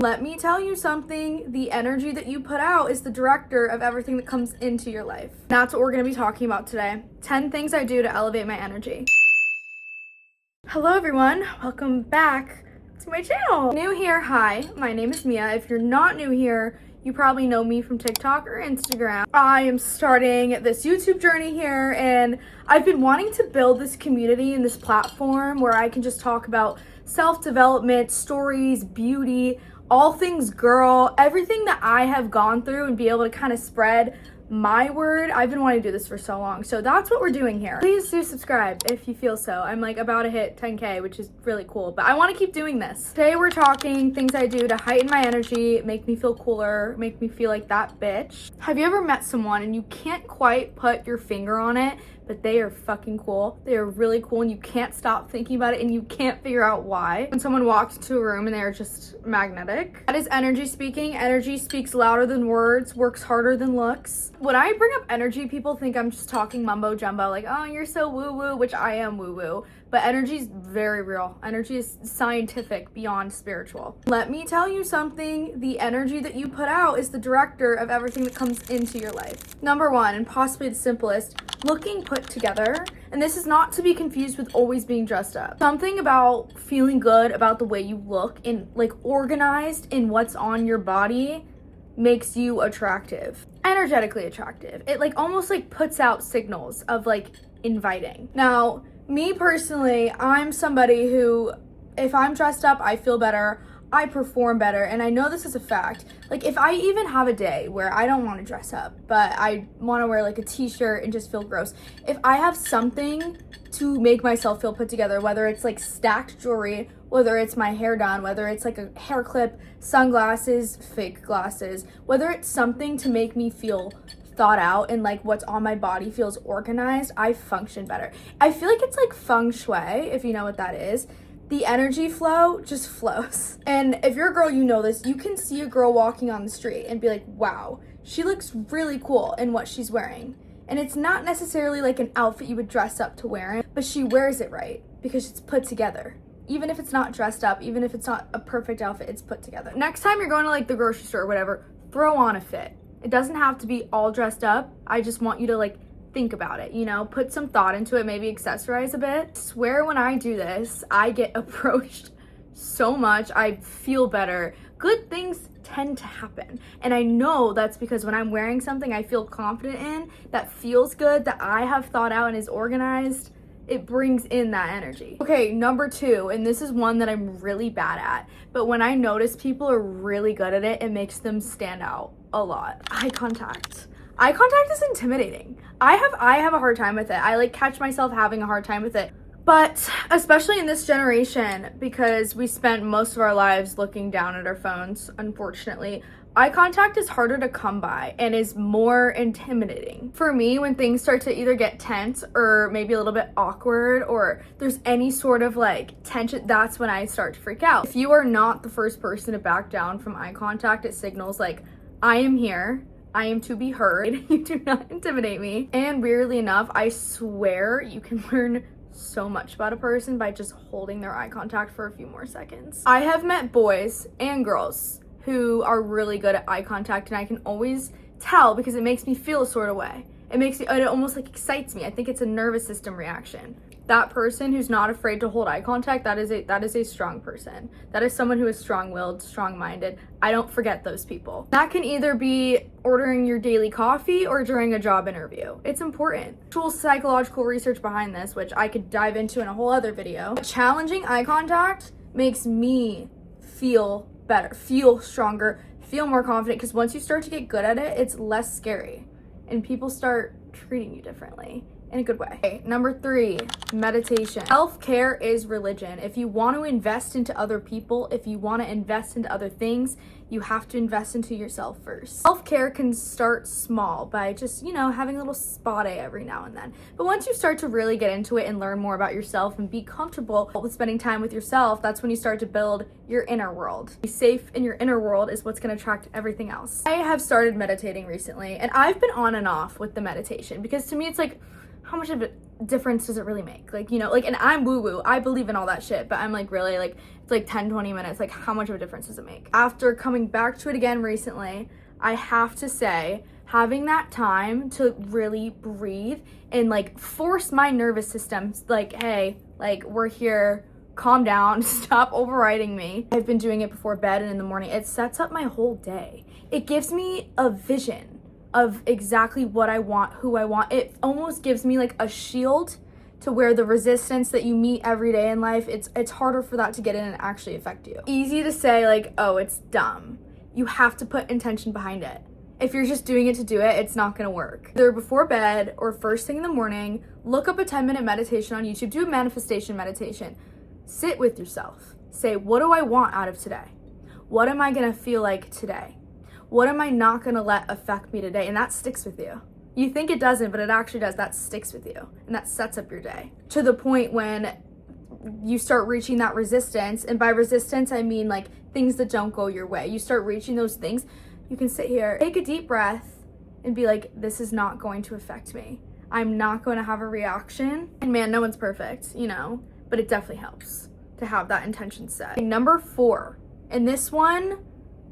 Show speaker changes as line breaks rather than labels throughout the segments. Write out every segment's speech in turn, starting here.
Let me tell you something, the energy that you put out is the director of everything that comes into your life. That's what we're gonna be talking about today. 10 things I do to elevate my energy. Hello everyone, welcome back to my channel. New here, hi, my name is Mia. If you're not new here, you probably know me from TikTok or Instagram. I am starting this YouTube journey here, and I've been wanting to build this community and this platform where I can just talk about self-development, stories, beauty, all things girl, everything that I have gone through, and be able to kind of spread my word. I've been wanting to do this for so long, so that's what we're doing here. Please do subscribe if you feel so. I'm like about to hit 10K, which is really cool, but I want to keep doing this. Today we're talking things I do to heighten my energy, make me feel cooler, make me feel like that bitch. Have you ever met someone and you can't quite put your finger on it, but they are fucking cool? They are really cool and you can't stop thinking about it and you can't figure out why. When someone walks into a room and they are just magnetic. That is energy speaking. Energy speaks louder than words, works harder than looks. When I bring up energy, people think I'm just talking mumbo jumbo, like, oh, you're so woo woo, which I am woo woo. But energy is very real. Energy is scientific beyond spiritual. Let me tell you something, the energy that you put out is the director of everything that comes into your life. Number one, and possibly the simplest, looking put together. And this is not to be confused with always being dressed up. Something about feeling good about the way you look and like organized in what's on your body makes you attractive, energetically attractive. It like almost like puts out signals of like inviting. Now, me personally, I'm somebody who, if I'm dressed up, I feel better, I perform better, and I know this is a fact. Like if I even have a day where I don't want to dress up, but I want to wear like a t-shirt and just feel gross, if I have something to make myself feel put together, whether it's like stacked jewelry, whether it's my hair done, whether it's like a hair clip, sunglasses, fake glasses, whether it's something to make me feel thought out and like what's on my body feels organized, I function better. I feel like it's like feng shui, if you know what that is. The energy flow just flows. And if you're a girl, you know this, you can see a girl walking on the street and be like, wow, she looks really cool in what she's wearing. And it's not necessarily like an outfit you would dress up to wear it, but she wears it right because it's put together. Even if it's not dressed up, even if it's not a perfect outfit, it's put together. Next time you're going to like the grocery store or whatever, throw on a fit. It doesn't have to be all dressed up. I just want you to like think about it, you know, put some thought into it, maybe accessorize a bit. I swear when I do this, I get approached so much. I feel better. Good things tend to happen. And I know that's because when I'm wearing something I feel confident in, that feels good, that I have thought out and is organized, it brings in that energy. Okay, number two, and this is one that I'm really bad at, but when I notice people are really good at it, it makes them stand out a lot. Eye contact. Eye contact is intimidating. I have a hard time with it. I like catch myself having a hard time with it. But especially in this generation, because we spent most of our lives looking down at our phones, unfortunately, eye contact is harder to come by and is more intimidating. For me, when things start to either get tense or maybe a little bit awkward or there's any sort of like tension, that's when I start to freak out. If you are not the first person to back down from eye contact, it signals like, I am here. I am to be heard. You do not intimidate me. And weirdly enough, I swear you can learn so much about a person by just holding their eye contact for a few more seconds. I have met boys and girls who are really good at eye contact, and I can always tell because it makes me feel a sort of way. It almost like excites me. I think it's a nervous system reaction. That person who's not afraid to hold eye contact, that is a strong person. That is someone who is strong-willed, strong-minded. I don't forget those people. That can either be ordering your daily coffee or during a job interview. It's important. Actual psychological research behind this, which I could dive into in a whole other video. Challenging eye contact makes me feel better, feel stronger, feel more confident, because once you start to get good at it, it's less scary and people start treating you differently. In a good way. Okay, number three, meditation. Self-care is religion. If you want to invest into other people, if you want to invest into other things, you have to invest into yourself first. Self-care can start small by just, you know, having a little spa day every now and then. But once you start to really get into it and learn more about yourself and be comfortable with spending time with yourself, that's when you start to build your inner world. Be safe in your inner world is what's going to attract everything else. I have started meditating recently, and I've been on and off with the meditation because to me it's like, how much of it difference does it really make? Like, you know, like, and I'm woo-woo, I believe in all that shit, but I'm like, really, like, it's like 10-20 minutes, like, how much of a difference does it make? After coming back to it again recently, I have to say, having that time to really breathe and like force my nervous system, like, hey, like, we're here, calm down, stop overriding me. I've been doing it before bed and in the morning. It sets up my whole day. It gives me a vision of exactly what I want, who I want. It almost gives me like a shield to where the resistance that you meet every day in life, it's harder for that to get in and actually affect you. Easy to say like, oh, it's dumb. You have to put intention behind it. If you're just doing it to do it, it's not gonna work. Either before bed or first thing in the morning, look up a 10-minute meditation on YouTube, do a manifestation meditation. Sit with yourself. Say, what do I want out of today? What am I gonna feel like today? What am I not gonna let affect me today? And that sticks with you. You think it doesn't, but it actually does. That sticks with you. And that sets up your day. To the point when you start reaching that resistance, and by resistance, I mean like things that don't go your way. You start reaching those things, you can sit here, take a deep breath, and be like, this is not going to affect me. I'm not going to have a reaction. And man, no one's perfect, you know, but it definitely helps to have that intention set. Okay, number 4, and this one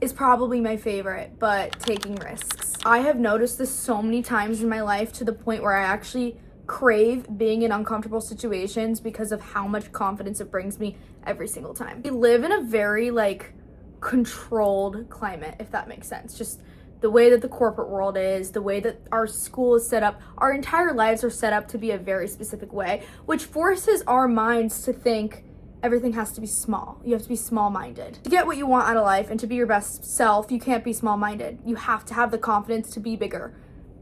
is probably my favorite, but taking risks. I have noticed this so many times in my life to the point where I actually crave being in uncomfortable situations because of how much confidence it brings me every single time. We live in a very like controlled climate, if that makes sense. Just the way that the corporate world is, the way that our school is set up, our entire lives are set up to be a very specific way, which forces our minds to think everything has to be small. You have to be small-minded. To get what you want out of life and to be your best self, you can't be small-minded. You have to have the confidence to be bigger,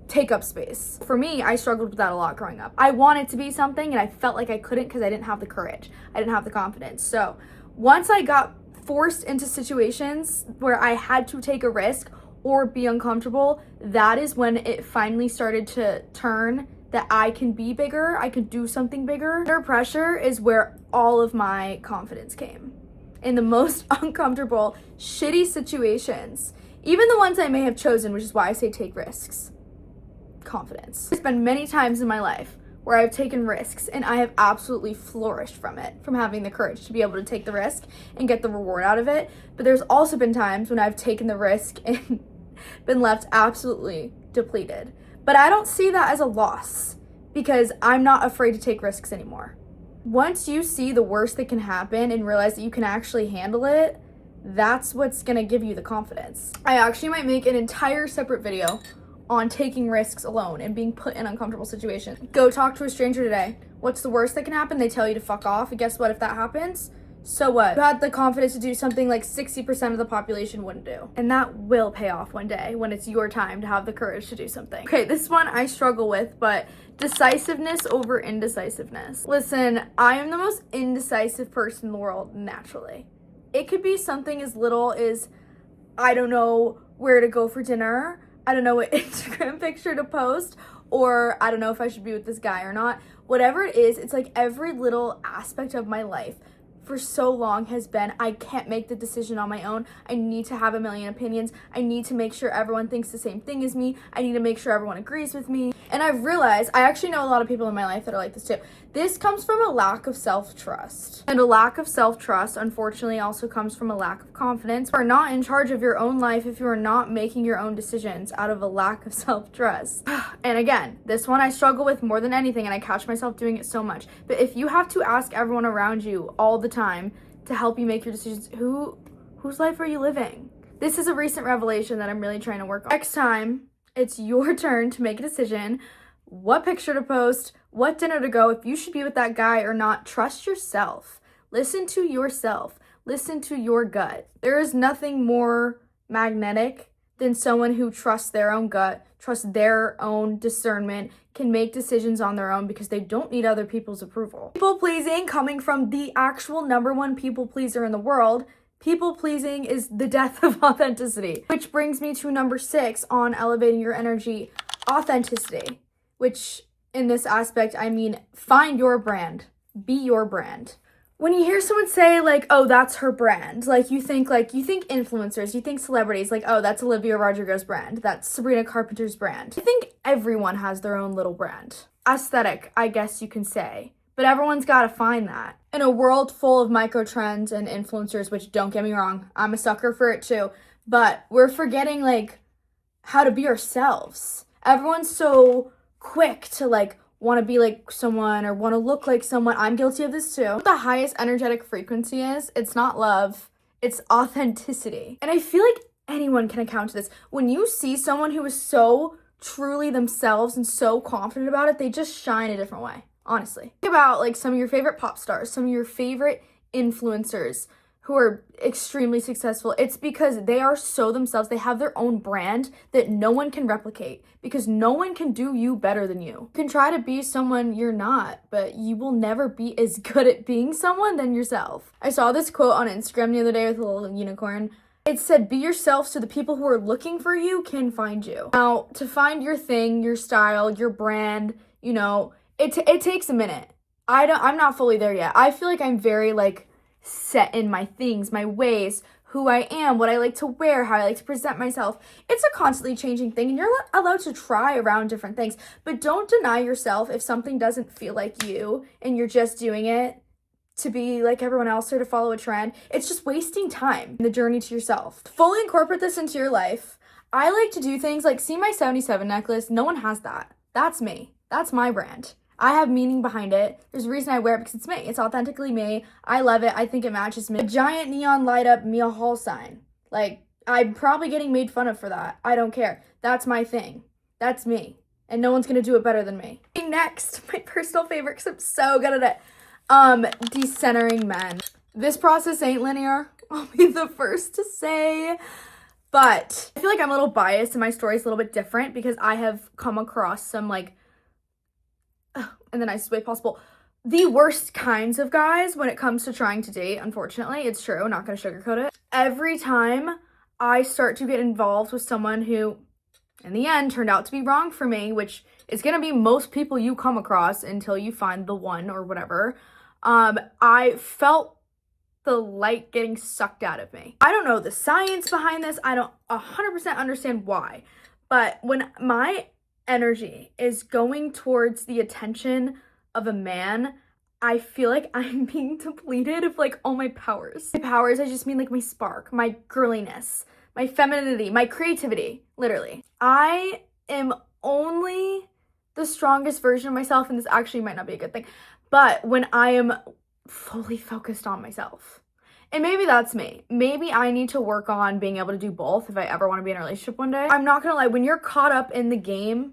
take up space. For me, I struggled with that a lot growing up. I wanted to be something and I felt like I couldn't because I didn't have the courage. I didn't have the confidence. So once I got forced into situations where I had to take a risk or be uncomfortable, that is when it finally started to turn that I can be bigger, I can do something bigger. Under pressure is where all of my confidence came. In the most uncomfortable, shitty situations, even the ones I may have chosen, which is why I say take risks. Confidence. There's been many times in my life where I've taken risks and I have absolutely flourished from it, from having the courage to be able to take the risk and get the reward out of it. But there's also been times when I've taken the risk and been left absolutely depleted. But I don't see that as a loss because I'm not afraid to take risks anymore. Once you see the worst that can happen and realize that you can actually handle it, that's what's gonna give you the confidence. I actually might make an entire separate video on taking risks alone and being put in uncomfortable situations. Go talk to a stranger today. What's the worst that can happen? They tell you to fuck off. And guess what? If that happens, so what? You had the confidence to do something like 60% of the population wouldn't do. And that will pay off one day when it's your time to have the courage to do something. Okay, this one I struggle with, but decisiveness over indecisiveness. Listen, I am the most indecisive person in the world naturally. It could be something as little as, I don't know where to go for dinner, I don't know what Instagram picture to post, or I don't know if I should be with this guy or not. Whatever it is, it's like every little aspect of my life for so long has been, I can't make the decision on my own. I need to have a million opinions. I need to make sure everyone thinks the same thing as me. I need to make sure everyone agrees with me. And I've realized, I actually know a lot of people in my life that are like this too. This comes from a lack of self-trust. And a lack of self-trust, unfortunately, also comes from a lack of confidence. You are not in charge of your own life if you are not making your own decisions out of a lack of self-trust. And again, this one I struggle with more than anything, and I catch myself doing it so much. But if you have to ask everyone around you all the time to help you make your decisions, whose life are you living? This is a recent revelation that I'm really trying to work on. Next time, it's your turn to make a decision, what picture to post, what dinner to go, if you should be with that guy or not. Trust yourself. Listen to yourself. Listen to your gut. There is nothing more magnetic than someone who trusts their own gut, trusts their own discernment, can make decisions on their own because they don't need other people's approval. People pleasing, coming from the actual #1 people pleaser in the world, people pleasing is the death of authenticity. Which brings me to number 6 on elevating your energy, authenticity. Which in this aspect, I mean, find your brand, be your brand. When you hear someone say like, oh, that's her brand, like you think influencers, you think celebrities, like, oh, that's Olivia Rodrigo's brand, that's Sabrina Carpenter's brand. I think everyone has their own little brand. aesthetic, I guess you can say. But everyone's got to find that. In a world full of micro trends and influencers, which don't get me wrong, I'm a sucker for it too, but we're forgetting like how to be ourselves. Everyone's so quick to like want to be like someone or want to look like someone. I'm guilty of this too. What the highest energetic frequency is, it's not love, it's authenticity. And I feel like anyone can account to this. When you see someone who is so truly themselves and so confident about it, they just shine a different way, honestly. Think about like some of your favorite pop stars, some of your favorite influencers who are extremely successful. It's because they are so themselves. They have their own brand that no one can replicate because no one can do you better than you. You can try to be someone you're not, but you will never be as good at being someone than yourself. I saw this quote on Instagram the other day with a little unicorn. It said, be yourself so the people who are looking for you can find you. Now, to find your thing, your style, your brand, you know, it takes a minute. I'm not fully there yet. I feel like I'm very like set in my things, my ways, who I am, what I like to wear, how I like to present myself. It's a constantly changing thing and you're allowed to try around different things, but don't deny yourself if something doesn't feel like you and you're just doing it to be like everyone else or to follow a trend. It's just wasting time in the journey to yourself. Fully incorporate this into your life. I like to do things like, see my 77 necklace? No one has that. That's me. That's my brand. I have meaning behind it. There's a reason I wear it because it's me. It's authentically me. I love it. I think it matches me. A giant neon light up Mia Hall sign. Like, I'm probably getting made fun of for that. I don't care. That's my thing. That's me. And no one's gonna do it better than me. Next, my personal favorite because I'm so good at it. Decentering men. This process ain't linear. I'll be the first to say. But I feel like I'm a little biased and my story's a little bit different because I have come across some like, in the nicest way possible, the worst kinds of guys when it comes to trying to date. Unfortunately, it's true, not gonna sugarcoat it. Every time I start to get involved with someone who in the end turned out to be wrong for me, which is gonna be most people you come across until you find the one or whatever, I felt the light getting sucked out of me. I don't know the science behind this. I don't 100% understand why, but when my energy is going towards the attention of a man, I feel like I'm being depleted of like all my powers. My powers, I just mean like my spark, my girliness, my femininity, my creativity, literally. I am only the strongest version of myself, and this actually might not be a good thing, but when I am fully focused on myself. And maybe that's me. Maybe I need to work on being able to do both if I ever want to be in a relationship one day. I'm not gonna lie, when you're caught up in the game,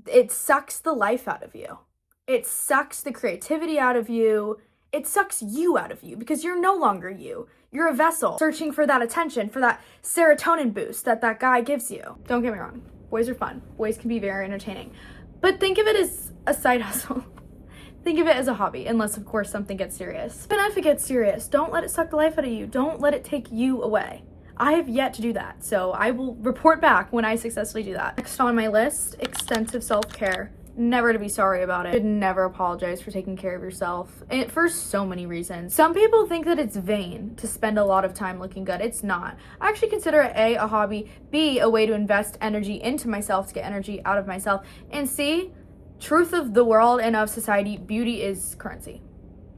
it sucks the life out of you. It sucks the creativity out of you. It sucks you out of you because you're no longer you. You're a vessel searching for that attention, for that serotonin boost that guy gives you. Don't get me wrong. Boys are fun. Boys can be very entertaining. But think of it as a side hustle. Think of it as a hobby, unless of course something gets serious. Even if it gets serious, don't let it suck the life out of you. Don't let it take you away. I have yet to do that, so I will report back when I successfully do that. Next on my list, extensive self-care. Never to be sorry about it. You should never apologize for taking care of yourself. And for so many reasons. Some people think that it's vain to spend a lot of time looking good. It's not. I actually consider it A, a hobby, B, a way to invest energy into myself to get energy out of myself, and C, truth of the world and of society, beauty is currency.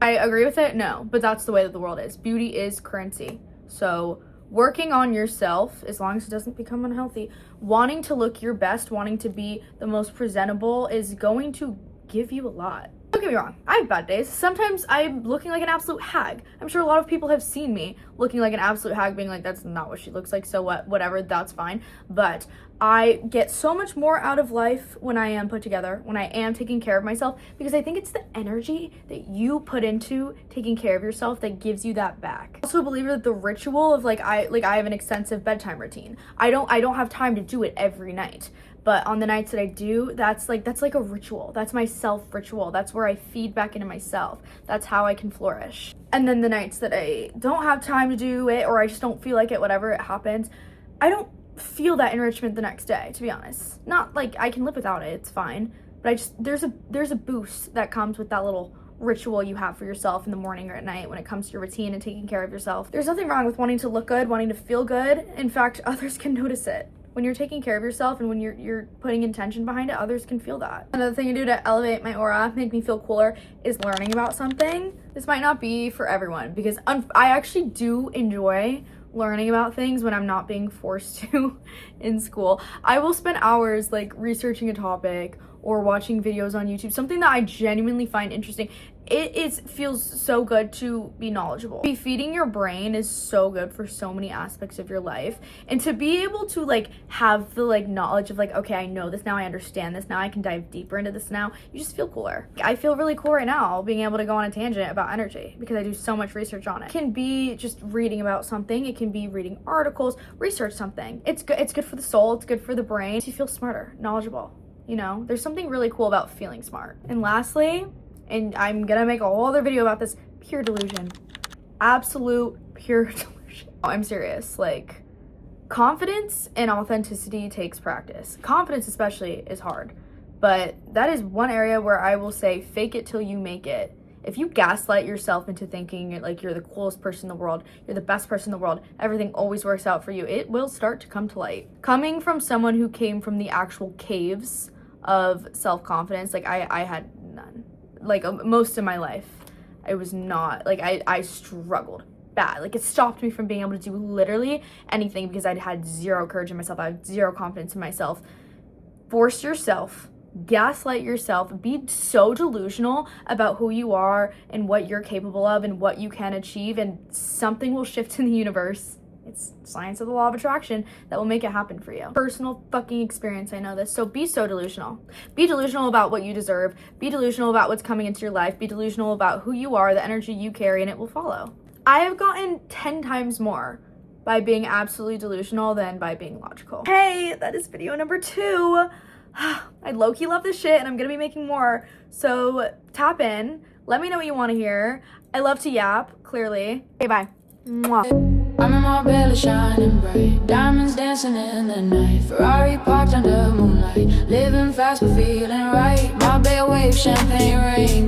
I agree with it? No, but that's the way that the world is. Beauty is currency. So working on yourself, as long as it doesn't become unhealthy, wanting to look your best, wanting to be the most presentable is going to give you a lot. Don't get me wrong, I have bad days. Sometimes I'm looking like an absolute hag. I'm sure a lot of people have seen me looking like an absolute hag, being like, that's not what she looks like, so what, whatever, that's fine. But I get so much more out of life when I am put together, when I am taking care of myself, because I think it's the energy that you put into taking care of yourself that gives you that back. I also believe that the ritual of I have an extensive bedtime routine. I don't have time to do it every night. But on the nights that I do, that's like a ritual. That's my self ritual. That's where I feed back into myself. That's how I can flourish. And then the nights that I don't have time to do it, or I just don't feel like it, whatever it happens, I don't feel that enrichment the next day, to be honest. Not like I can live without it, it's fine. But there's a boost that comes with that little ritual you have for yourself in the morning or at night when it comes to your routine and taking care of yourself. There's nothing wrong with wanting to look good, wanting to feel good. In fact, others can notice it. when you're taking care of yourself and when you're putting intention behind it, others can feel that. Another thing I do to elevate my aura, make me feel cooler, is learning about something. This might not be for everyone because I actually do enjoy learning about things when I'm not being forced to in school. I will spend hours like researching a topic or watching videos on YouTube, something that I genuinely find interesting. It feels so good to be knowledgeable. Feeding your brain is so good for so many aspects of your life, and to be able to like have the like knowledge of like, okay, I know this now, I understand this now, I can dive deeper into this now, you just feel cooler. I feel really cool right now being able to go on a tangent about energy because I do so much research on it. It can be just reading about something, it can be reading articles, research something. It's good for the soul, it's good for the brain. You feel smarter, knowledgeable. You know, there's something really cool about feeling smart. And lastly, and I'm gonna make a whole other video about this, pure delusion. Absolute pure delusion. I'm serious. Like, confidence and authenticity takes practice. Confidence especially is hard, but that is one area where I will say fake it till you make it. If you gaslight yourself into thinking like you're the coolest person in the world, you're the best person in the world, everything always works out for you, it will start to come to light. Coming from someone who came from the actual caves of self-confidence, like I had none. Like most of my life, I was not, like I struggled bad. Like it stopped me from being able to do literally anything because I'd had zero courage in myself. I had zero confidence in myself. Force yourself. Gaslight yourself, be so delusional about who you are and what you're capable of and what you can achieve, and something will shift in the universe. It's science of the law of attraction that will make it happen for you. Personal fucking experience, I know this. So be so delusional. Be delusional about what you deserve. Be delusional about what's coming into your life. Be delusional about who you are, the energy you carry, and it will follow. I have gotten 10 times more by being absolutely delusional than by being logical. Hey, that is video number 2. I low-key love this shit and I'm gonna be making more. So tap in, let me know what you want to hear. I love to yap, clearly. Okay, bye. Mwah.
I'm in my belly shining bright, diamonds dancing in the night, Ferrari parked under moonlight, living fast but feeling right, my bed wave champagne rain.